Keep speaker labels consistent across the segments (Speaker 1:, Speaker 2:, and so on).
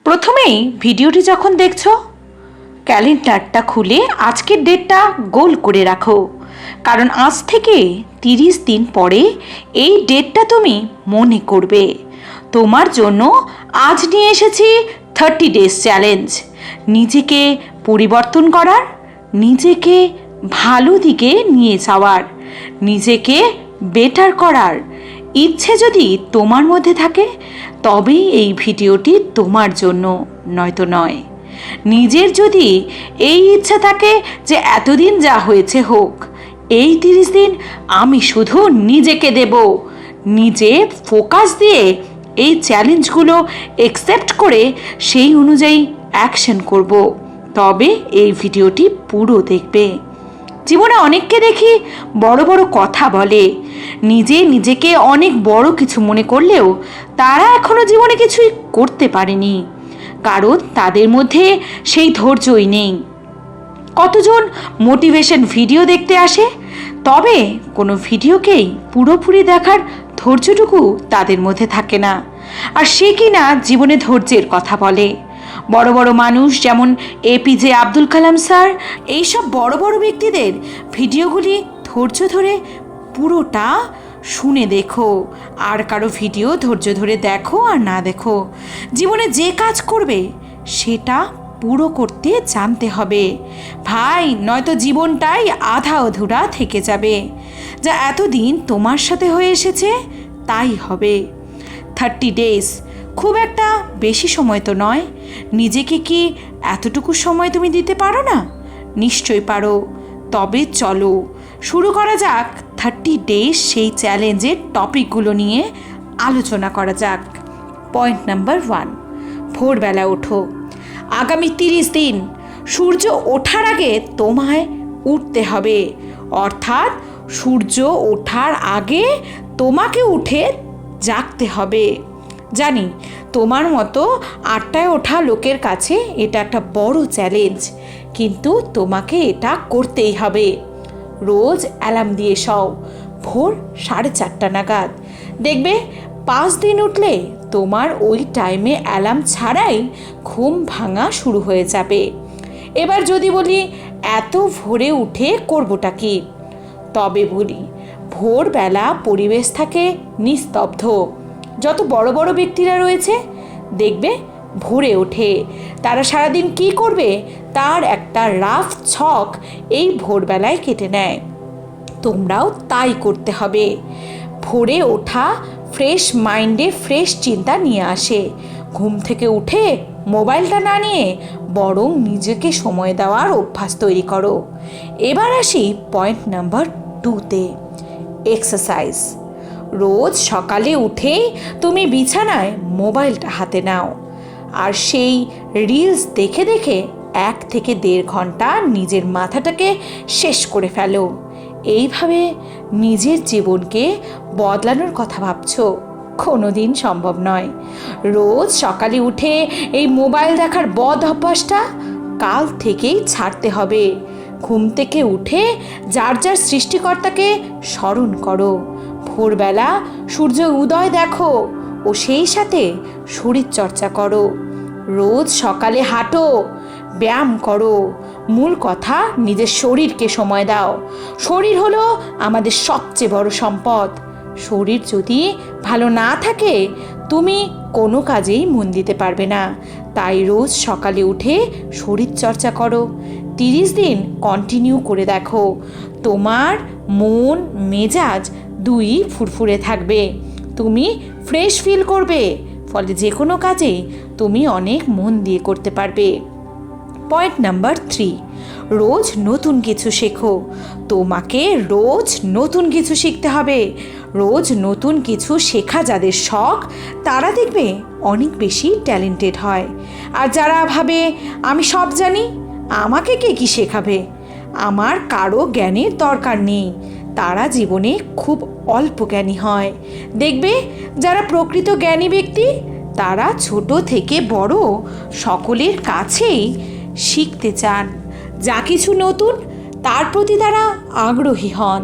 Speaker 1: প্রথমেই ভিডিওটি যখন দেখছো, ক্যালেন্ডারটা খুলে আজকের ডেটটা গোল করে রাখো, কারণ আজ থেকে 30 দিন পরে এই ডেটটা তুমি মনে করবে। তোমার জন্য আজ নিয়ে এসেছি 30 ডেজ চ্যালেঞ্জ। নিজেকে পরিবর্তন করার, নিজেকে ভালো দিকে নিয়ে যাওয়ার, নিজেকে বেটার করার ইচ্ছে যদি তোমার মধ্যে থাকে, তবেই এই ভিডিওটি তোমার জন্য, নয়তো নয়। নিজের যদি এই ইচ্ছা থাকে যে এতদিন যা হয়েছে হোক, এই 30 দিন আমি শুধু নিজেকে দেব, নিজে ফোকাস দিয়ে এই চ্যালেঞ্জগুলো অ্যাকসেপ্ট করে সেই অনুযায়ী অ্যাকশন করব, তবে এই ভিডিওটি পুরো দেখবে। জীবনে অনেককে দেখি বড় বড় কথা বলে, নিজেকে অনেক বড় কিছু মনে করলেও তারা এখনো জীবনে কিছুই করতে পারেনি, কারণ তাদের মধ্যে সেই ধৈর্যই নেই। কতজন মোটিভেশন ভিডিও দেখতে আসে, তবে কোনো ভিডিওকেই পুরোপুরি দেখার ধৈর্যটুকু তাদের মধ্যে থাকে না, আর সে কিনা জীবনে ধৈর্যের কথা বলে। বড় বড় মানুষ যেমন এপিজে আব্দুল কালাম স্যার, এইসব বড় বড় ব্যক্তিদের ভিডিওগুলি ধৈর্য ধরে পুরোটা শুনে দেখো, আর কারো ভিডিও ধৈর্য ধরে দেখো আর না দেখো, জীবনে যে কাজ করবে সেটা পুরো করতে জানতে হবে ভাই, নয়তো জীবনটাই আধা অধুরা থেকে যাবে। যা এতদিন তোমার সাথে হয়ে এসেছে তাই হবে। 30 ডেজ খুব একটা বেশি সময় তো নয়। নিজেকে কি এতটুকু সময় তুমি দিতে পারো না? নিশ্চয়ই পারো। তবে চলো শুরু করা যাক 30 ডেজ সেই চ্যালেঞ্জের টপিকগুলো নিয়ে আলোচনা করা যাক। পয়েন্ট নাম্বার 1, ভোরবেলা ওঠো। আগামী 30 দিন সূর্য ওঠার আগে তোমায় উঠতে হবে, অর্থাৎ সূর্য ওঠার আগে তোমাকে উঠে জাগতে হবে। জানি তোমার মতো 8টায় ওঠা লোকের কাছে এটা একটা বড় চ্যালেঞ্জ, কিন্তু তোমাকে এটা করতেই হবে। রোজ অ্যালার্ম দিয়ে শও ভোর 4:30 নাগাদ। দেখবে 5 দিন উঠলে তোমার ওই টাইমে অ্যালার্ম ছাড়াই ঘুম ভাঙা শুরু হয়ে যাবে। এবার যদি বলি এত ভোরে উঠে করবোটা কি, তবে বলি ভোরবেলা পরিবেশ থাকে নিস্তব্ধ। যত বড় বড় ব্যক্তিরা রয়েছে দেখবে ভোরে ওঠে, তারা সারাদিন কি করবে তার একটা রাফ ছক এই ভোরবেলায় কেটে নেয়। তোমরাও তাই করতে হবে। ভোরে ওঠা ফ্রেশ মাইন্ডে ফ্রেশ চিন্তা নিয়ে আসে। ঘুম থেকে উঠে মোবাইলটা না নিয়ে বরং নিজেকে সময় দেওয়ার অভ্যাস তৈরি করো। এবার আসি পয়েন্ট নাম্বার 2তে, এক্সারসাইজ। রোজ সকালে উঠেই তুমি বিছানায় মোবাইলটা হাতে নাও, আর সেই রিলস দেখে দেখে 1 থেকে 1.5 ঘন্টা নিজের মাথাটাকে শেষ করে ফেলো। এইভাবে নিজের জীবনকে বদলানোর কথা ভাবছো, কোনো দিন সম্ভব নয়। রোজ সকালে উঠে এই মোবাইল দেখার বদ অভ্যাসটা কাল থেকেই ছাড়তে হবে। ঘুম থেকে উঠে যার যার সৃষ্টিকর্তাকে স্মরণ করো, ভোরবেলা সূর্য উদয় দেখো ও সেই সাথে শরীর চর্চা করো। রোজ সকালে হাঁটো, ব্যায়াম করো। মূল কথা নিজের শরীরকে সময় দাও। শরীর হলো আমাদের সবচেয়ে বড় সম্পদ। শরীর যদি ভালো না থাকে তুমি কোনো কাজেই মন দিতে পারবে না। তাই রোজ সকালে উঠে শরীর চর্চা করো। 30 দিন কন্টিনিউ করে দেখো, তোমার মন মেজাজ দুই ফুরফুরে থাকবে, তুমি ফ্রেশ ফিল করবে, ফলে যে কোনো কাজে তুমি অনেক মন দিয়ে করতে পারবে। পয়েন্ট নাম্বার 3, রোজ নতুন কিছু শেখো। তোমাকে রোজ নতুন কিছু শিখতে হবে। রোজ নতুন কিছু শেখা যাদের শখ তারা দেখবে অনেক বেশি ট্যালেন্টেড হয়। আর যারা ভাবে আমি সব জানি, আমাকে কে কি শেখাবে, আমার কারো জ্ঞানের দরকার নেই, তারা জীবনে খুব অল্প জ্ঞানী হয়। দেখবে যারা প্রকৃত জ্ঞানী ব্যক্তি তারা ছোট থেকে বড় সকলের কাছেই শিখতে চান। যা কিছু নতুন তার প্রতি তারা আগ্রহী হন।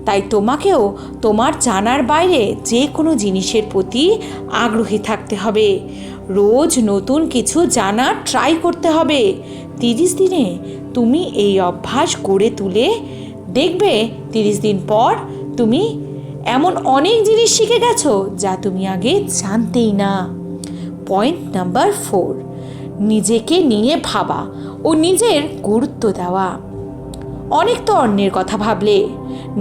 Speaker 1: তাই তোমাকেও তোমার জানার বাইরে যে কোনো জিনিসের প্রতি আগ্রহী থাকতে হবে। রোজ নতুন কিছু জানার ট্রাই করতে হবে। 30 দিনে তুমি এই অভ্যাস গড়ে তুলে দেখবে 30 দিন পর তুমি এমন অনেক জিনিস শিখে গেছো যা তুমি আগে জানতেই না। পয়েন্ট নাম্বার 4, নিজেকে নিয়ে ভাবা ও নিজের গুরুত্ব দেওয়া। অনেক তো অন্যের কথা ভাবলে,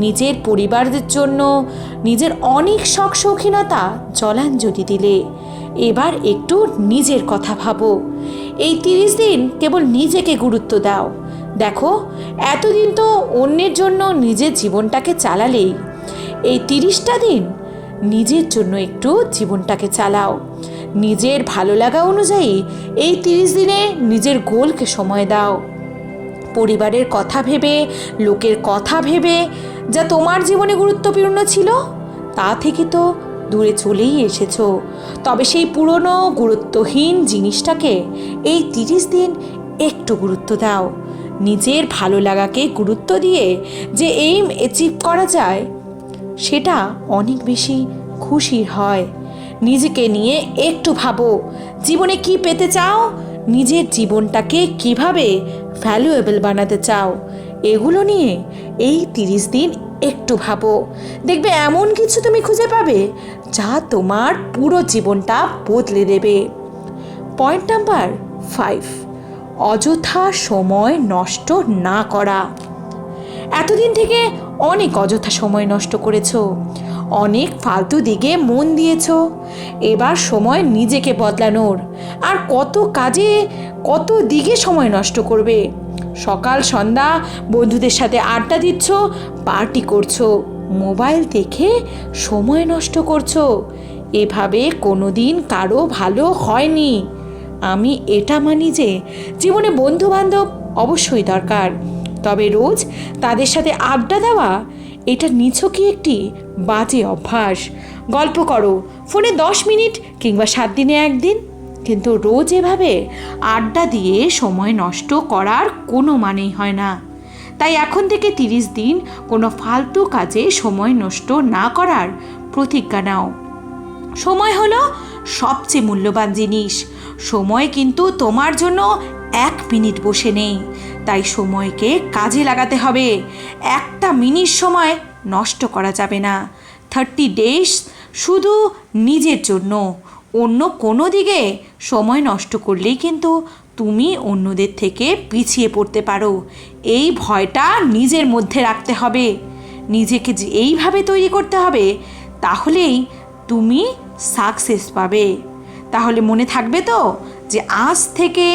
Speaker 1: নিজের পরিবারের জন্য নিজের অনেক শখ শৌখিনতা জলাঞ্জলি দিলে। এবার একটু নিজের কথা ভাবো। এই 30 দিন কেবল নিজেকে গুরুত্ব দাও। দেখো, এতদিন তো অন্যের জন্য নিজের জীবনটাকে চালালেই। এই 30টা দিন নিজের জন্য একটু জীবনটাকে চালাও। নিজের ভালো লাগা অনুযায়ী এই 30 দিনে নিজের গোলকে সময় দাও। পরিবারের কথা ভেবে, লোকের কথা ভেবে যা তোমার জীবনে গুরুত্বপূর্ণ ছিল তা থেকে তো দূরে চলেই এসেছো। তবে সেই পুরনো গুরুত্বহীন জিনিসটাকে এই 30 দিন একটু গুরুত্ব দাও। নিজের ভালো লাগাকে গুরুত্ব দিয়ে যে এইম অ্যাচিভ করা যায় সেটা অনেক বেশি খুশির হয়। নিজেকে নিয়ে একটু ভাবো, জীবনে কি পেতে চাও, নিজের জীবনটাকে কিভাবে ভ্যালুয়েবল বানাতে চাও, এগুলো নিয়ে এই 30 দিন একটু ভাবো। দেখবে এমন কিছু তুমি খুঁজে পাবে যা তোমার পুরো জীবনটা বদলে দেবে। পয়েন্ট নাম্বার 5, অযথা সময় নষ্ট না করা। এতদিন থেকে অনেক অযথা সময় নষ্ট করেছো, অনেক ফালতু দিকে মন দিয়েছো। এবার সময় নিজেকে বদলানোর। আর কত কাজে কত দিকে সময় নষ্ট করবে। সকাল সন্ধ্যা বন্ধুদের সাথে আড্ডা দিচ্ছ, পার্টি করছো, মোবাইল দেখে সময় নষ্ট করছো। এভাবে কোনো দিন কারো ভালো হয়নি। আমি এটা মানি যে জীবনে বন্ধু বান্ধব অবশ্যই দরকার, তবে রোজ তাদের সাথে আড্ডা দেওয়া এটা নিছকই একটি বাজে অভ্যাস। গল্প করো ফোনে 10 মিনিট কিংবা 7 দিনে একদিন, কিন্তু রোজ এভাবে আড্ডা দিয়ে সময় নষ্ট করার কোনো মানেই হয় না। তাই এখন থেকে 30 দিন কোনো ফালতু কাজে সময় নষ্ট না করার প্রতিজ্ঞা নাও। সময় হলো সবচেয়ে মূল্যবান জিনিস। সময় কিন্তু তোমার জন্য 1 মিনিট বসে নেই, তাই সময়কে কাজে লাগাতে হবে। 1টা মিনিট সময় নষ্ট করা যাবে না। 30 ডেজ শুধু নিজের জন্য। অন্য কোনো দিকে সময় নষ্ট করলেই কিন্তু তুমি অন্যদের থেকে পিছিয়ে পড়তে পারো। এই ভয়টা নিজের মধ্যে রাখতে হবে। নিজেকে যে এইভাবে তৈরি করতে হবে, তাহলেই তুমি সাকসেস পাবে। তাহলে মনে থাকবে তো যে আজ থেকে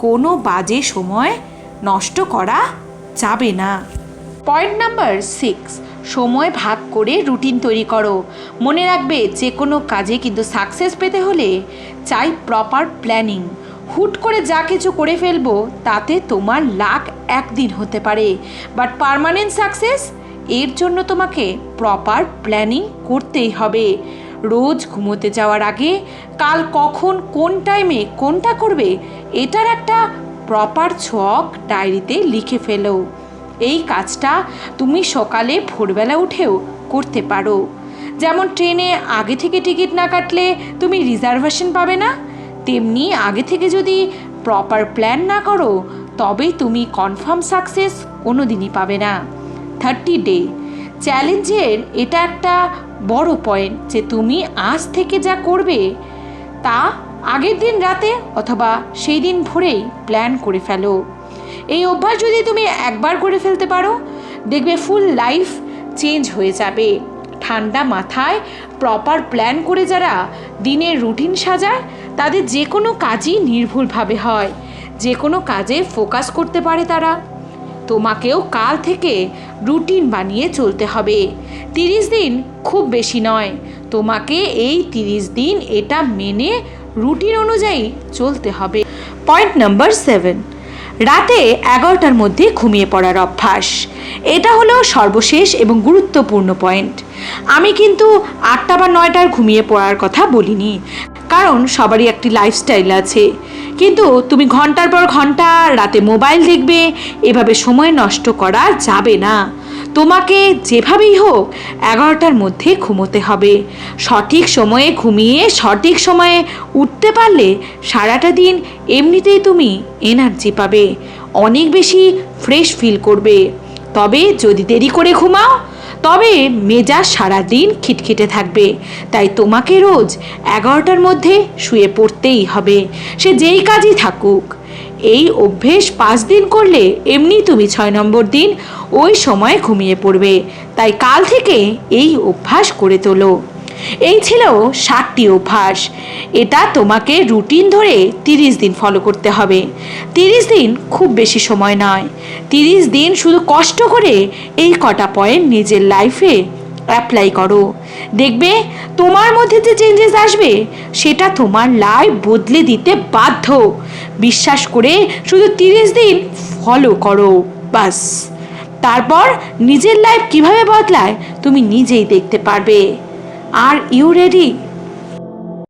Speaker 1: কোনো বাজে সময় নষ্ট করা যাবে না। পয়েন্ট নাম্বার 6, সময় ভাগ করে রুটিন তৈরি করো। মনে রাখবে যে কোনো কাজে কিন্তু সাকসেস পেতে হলে চাই প্রপার প্ল্যানিং। হুট করে যা কিছু করে ফেলবো তাতে তোমার লাক একদিন হতে পারে, বাট পার্মানেন্ট সাকসেস এর জন্য তোমাকে প্রপার প্ল্যানিং করতেই হবে। রোজ ঘুমোতে যাওয়ার আগে কাল কখন কোন টাইমে কোনটা করবে এটার একটা প্রপার ছক ডায়েরিতে লিখে ফেলো। এই কাজটা তুমি সকালে ভোরবেলা উঠেও করতে পারো। যেমন ট্রেনে আগে থেকে টিকিট না কাটলে তুমি রিজার্ভেশন পাবে না, তেমনি আগে থেকে যদি প্রপার প্ল্যান না করো তবেই তুমি কনফার্ম সাকসেস কোনো দিনই পাবে না। 30 ডে চ্যালেঞ্জের এটা একটা বড় পয়েন্ট যে তুমি আজ থেকে যা করবে তা আগের দিন রাতে অথবা সেই দিন ভোরেই প্ল্যান করে ফেলো। এই অভ্যাস যদি তুমি একবার করে ফেলতে পারো, দেখবে ফুল লাইফ চেঞ্জ হয়ে যাবে। ঠান্ডা মাথায় প্রপার প্ল্যান করে যারা দিনের রুটিন সাজায় তাদের যে কোনো কাজই নির্ভুলভাবে হয়, যে কোনো কাজে ফোকাস করতে পারে তারা। তোমাকেও কাল থেকে রুটিন বানিয়ে চলতে হবে। 30 দিন খুব বেশি নয়, তোমাকে এই 30 দিন এটা মেনে রুটিন অনুযায়ী চলতে হবে। পয়েন্ট নাম্বার 7, রাতে 11টার মধ্যে ঘুমিয়ে পড়ার অভ্যাস। এটা হলো সর্বশেষ এবং গুরুত্বপূর্ণ পয়েন্ট। আমি কিন্তু 8টা বা 9টার ঘুমিয়ে পড়ার কথা বলিনি, কারণ সবারই একটি লাইফস্টাইল আছে। কিন্তু তুমি ঘন্টার পর ঘন্টা রাতে মোবাইল দেখবে, এভাবে সময় নষ্ট করা যাবে না। তোমাকে যেভাবেই হোক 11টার মধ্যে ঘুমোতে হবে। সঠিক সময়ে ঘুমিয়ে সঠিক সময়ে উঠতে পারলে সারাটা দিন এমনিতেই তুমি এনার্জি পাবে, অনেক বেশি ফ্রেশ ফিল করবে। তবে যদি দেরি করে ঘুমাও তবে মেজাজ সারাদিন খিটখিটে থাকবে। তাই তোমাকে রোজ 11টার মধ্যে শুয়ে পড়তেই হবে, সে যেই কাজই থাকুক। এই অভ্যেস 5 দিন করলে এমনি তুমি 6 নম্বর দিন ওই সময় ঘুমিয়ে পড়বে। তাই কাল থেকে এই অভ্যাস করে তোলো। এই ছিল 7টি অভ্যাস। এটা তোমাকে রুটিন ধরে 30 দিন ফলো করতে হবে। 30 দিন খুব বেশি সময় নয়। 30 দিন শুধু কষ্ট করে এই কটা পয়েন্ট নিজের লাইফে অ্যাপ্লাই করো, দেখবে তোমার মধ্যে যে চেঞ্জেস আসবে সেটা তোমার লাইফ বদলে দিতে বাধ্য। বিশ্বাস করে শুধু 30 দিন ফলো করো, বাস। তারপর নিজের লাইফ কিভাবে বদলায় তুমি নিজেই দেখতে পারবে। Are you ready?